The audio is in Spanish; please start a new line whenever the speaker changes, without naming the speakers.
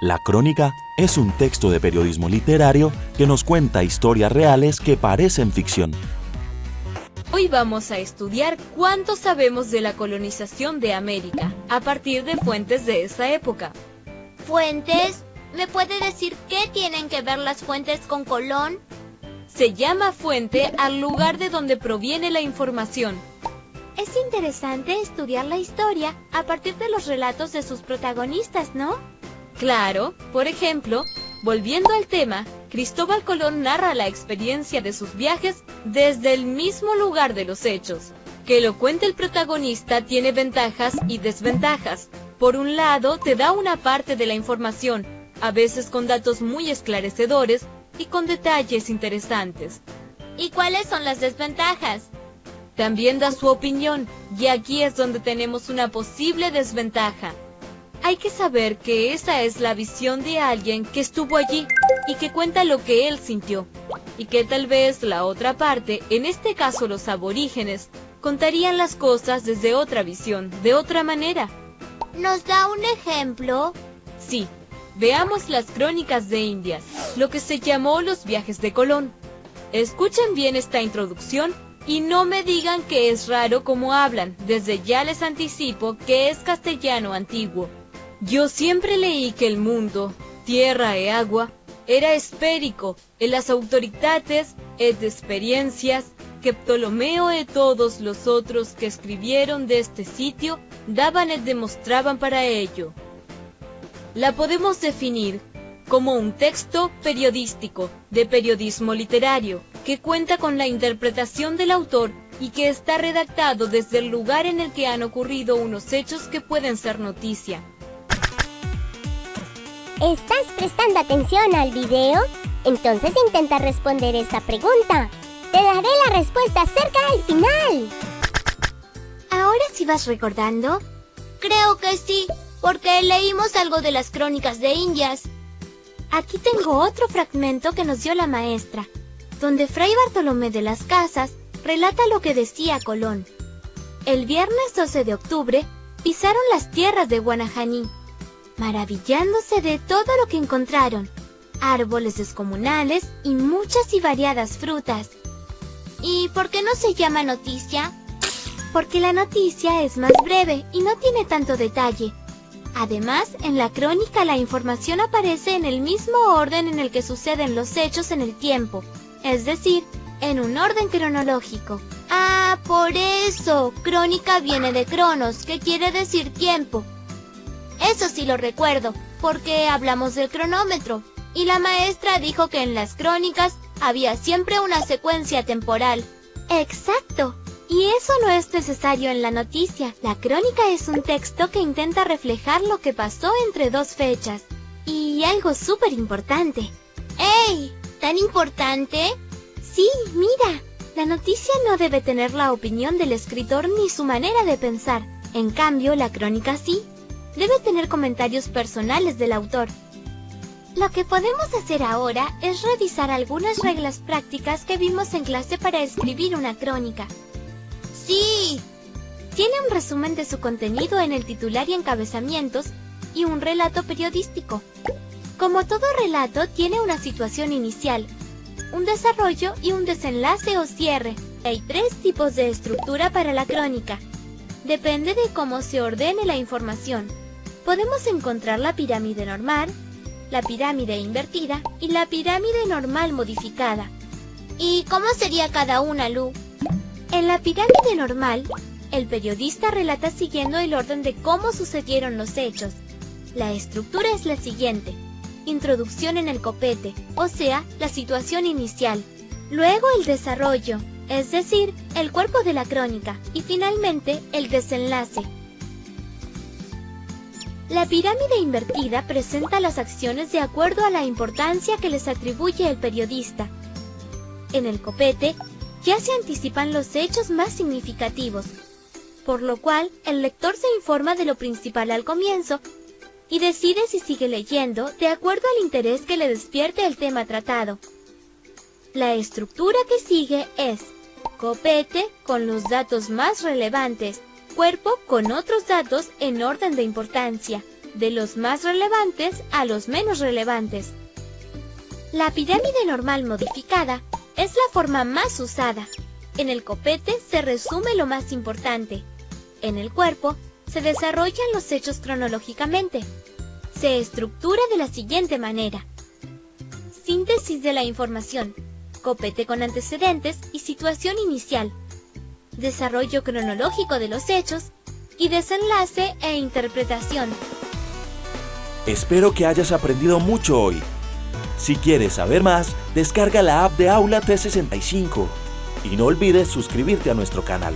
La crónica es un texto de periodismo literario que nos cuenta historias reales que parecen ficción.
Hoy vamos a estudiar cuánto sabemos de la colonización de América, a partir de fuentes de esa época.
¿Fuentes? ¿Me puede decir qué tienen que ver las fuentes con Colón?
Se llama fuente al lugar de donde proviene la información.
Es interesante estudiar la historia a partir de los relatos de sus protagonistas, ¿no?
Claro, por ejemplo, volviendo al tema, Cristóbal Colón narra la experiencia de sus viajes desde el mismo lugar de los hechos. Que lo cuente el protagonista tiene ventajas y desventajas. Por un lado, te da una parte de la información, a veces con datos muy esclarecedores y con detalles interesantes.
¿Y cuáles son las desventajas?
También da su opinión, y aquí es donde tenemos una posible desventaja. Hay que saber que esa es la visión de alguien que estuvo allí y que cuenta lo que él sintió, y que tal vez la otra parte, en este caso los aborígenes, contarían las cosas desde otra visión, de otra manera.
¿Nos da un ejemplo?
Sí, veamos las crónicas de Indias, lo que se llamó los viajes de Colón. Escuchen bien esta introducción y no me digan que es raro como hablan, desde ya les anticipo que es castellano antiguo. Yo siempre leí que el mundo, tierra e agua, era esférico, en las autoridades et de experiencias, que Ptolomeo y todos los otros que escribieron de este sitio daban y demostraban para ello. La podemos definir como un texto periodístico, de periodismo literario, que cuenta con la interpretación del autor y que está redactado desde el lugar en el que han ocurrido unos hechos que pueden ser noticia.
¿Estás prestando atención al video? Entonces intenta responder esta pregunta. Te daré la respuesta cerca al final.
¿Ahora sí vas recordando? Creo que sí, porque leímos algo de las crónicas de Indias. Aquí tengo otro fragmento que nos dio la maestra, donde Fray Bartolomé de las Casas relata lo que decía Colón. El viernes 12 de octubre pisaron las tierras de Guanajaní, maravillándose de todo lo que encontraron, árboles descomunales y muchas y variadas frutas. ¿Y por qué no se llama noticia? Porque la noticia es más breve y no tiene tanto detalle. Además, en la crónica la información aparece en el mismo orden en el que suceden los hechos en el tiempo, es decir, en un orden cronológico. Ah, por eso, crónica viene de cronos, que quiere decir tiempo. Eso sí lo recuerdo, porque hablamos del cronómetro, y la maestra dijo que en las crónicas había siempre una secuencia temporal. ¡Exacto! Y eso no es necesario en la noticia. La crónica es un texto que intenta reflejar lo que pasó entre dos fechas. Y algo súper importante. ¡Ey! ¿Tan importante? Sí, mira. La noticia no debe tener la opinión del escritor ni su manera de pensar. En cambio, la crónica sí. Debe tener comentarios personales del autor. Lo que podemos hacer ahora es revisar algunas reglas prácticas que vimos en clase para escribir una crónica. ¡Sí! Tiene un resumen de su contenido en el titular y encabezamientos y un relato periodístico. Como todo relato, tiene una situación inicial, un desarrollo y un desenlace o cierre. Hay 3 tipos de estructura para la crónica. Depende de cómo se ordene la información. Podemos encontrar la pirámide normal, la pirámide invertida y la pirámide normal modificada. ¿Y cómo sería cada una, Lu? En la pirámide normal, el periodista relata siguiendo el orden de cómo sucedieron los hechos. La estructura es la siguiente: introducción en el copete, o sea, la situación inicial. Luego el desarrollo, es decir, el cuerpo de la crónica. Y finalmente, el desenlace. La pirámide invertida presenta las acciones de acuerdo a la importancia que les atribuye el periodista. En el copete, ya se anticipan los hechos más significativos, por lo cual el lector se informa de lo principal al comienzo y decide si sigue leyendo de acuerdo al interés que le despierte el tema tratado. La estructura que sigue es copete con los datos más relevantes, cuerpo con otros datos en orden de importancia,
de los más relevantes a los menos relevantes.
La pirámide normal modificada es la forma más usada. En el copete se resume lo más importante. En el cuerpo se desarrollan los hechos cronológicamente. Se estructura de la siguiente manera. Síntesis de la información. Copete con antecedentes y situación inicial. Desarrollo cronológico de los hechos y desenlace e interpretación.
Espero que hayas aprendido mucho hoy. Si quieres saber más, descarga la app de Aula 365 y no olvides suscribirte a nuestro canal.